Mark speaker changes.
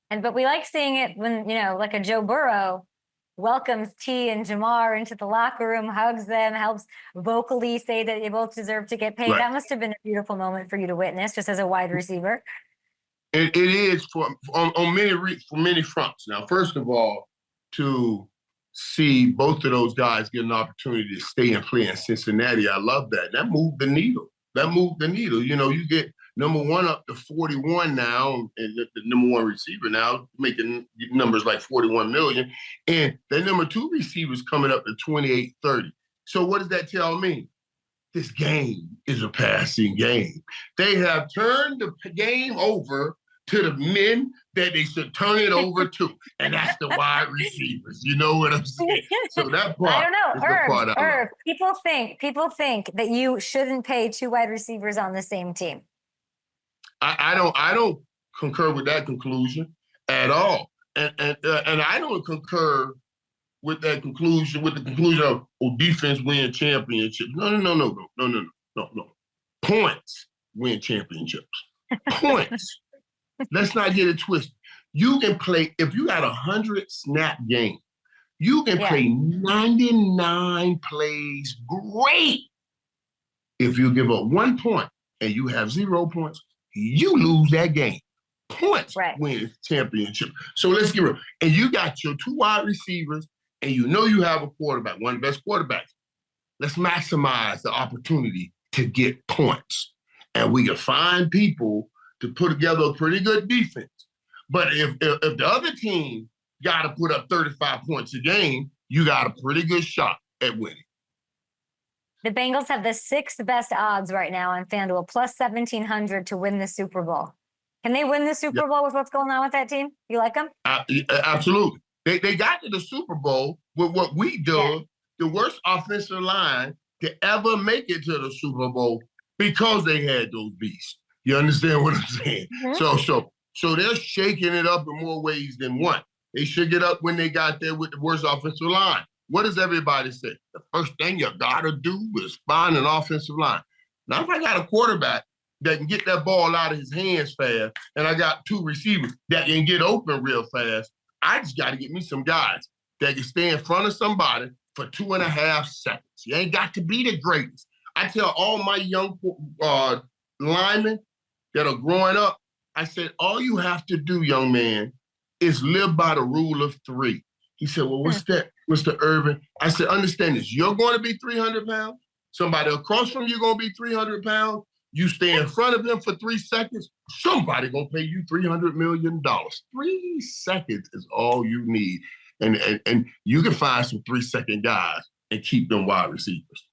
Speaker 1: But we like seeing it when, like a Joe Burrow welcomes T and Jamar into the locker room, hugs them, helps vocally say that they both deserve to get paid.
Speaker 2: Right.
Speaker 1: That must have been a beautiful moment for you to witness, just as a wide receiver.
Speaker 2: It is on many fronts. Now, first of all, to see both of those guys get an opportunity to stay and play in Cincinnati, I love that. That moved the needle. You get number one up to 41 now, and the number one receiver now making numbers like 41 million, and the number two receiver's coming up to 28, 30. So what does that tell me? This game is a passing game. They have turned the game over to the men that they should turn it over to, and that's the wide receivers. You know what I'm saying? So that part,
Speaker 1: I don't know,
Speaker 2: is the part
Speaker 1: Irv. People think that you shouldn't pay two wide receivers on the same team.
Speaker 2: I don't concur with that conclusion at all, and I don't concur with that conclusion, with the conclusion of defense win championships. No. Points win championships. Points. Let's not get it twisted. You can play, if you got 100-snap game, you can play 99 plays great. If you give up 1 point and you have 0 points, you lose that game. Points win championship. So let's get real. And you got your two wide receivers, and you have a quarterback, one of the best quarterbacks. Let's maximize the opportunity to get points. And we can find people to put together a pretty good defense. But if the other team got to put up 35 points a game, you got a pretty good shot at winning.
Speaker 1: The Bengals have the 6th best odds right now on FanDuel, plus 1,700 to win the Super Bowl. Can they win the Super Bowl with what's going on with that team? You like them?
Speaker 2: Absolutely. They got to the Super Bowl with what we do, the worst offensive line to ever make it to the Super Bowl because they had those beasts. You understand what I'm saying? Mm-hmm. So they're shaking it up in more ways than one. They shook it up when they got there with the worst offensive line. What does everybody say? The first thing you gotta do is find an offensive line. Now, if I got a quarterback that can get that ball out of his hands fast, and I got two receivers that can get open real fast, I just got to get me some guys that can stay in front of somebody for 2.5 seconds. You ain't got to be the greatest. I tell all my young linemen that are growing up, I said, all you have to do, young man, is live by the rule of 3. He said, well, what's that, Mr. Irvin? I said, understand this. You're going to be 300 pounds. Somebody across from you going to be 300 pounds. You stay in front of him for 3 seconds, somebody gonna pay you $300 million. 3 seconds is all you need. And you can find some 3-second guys and keep them wide receivers.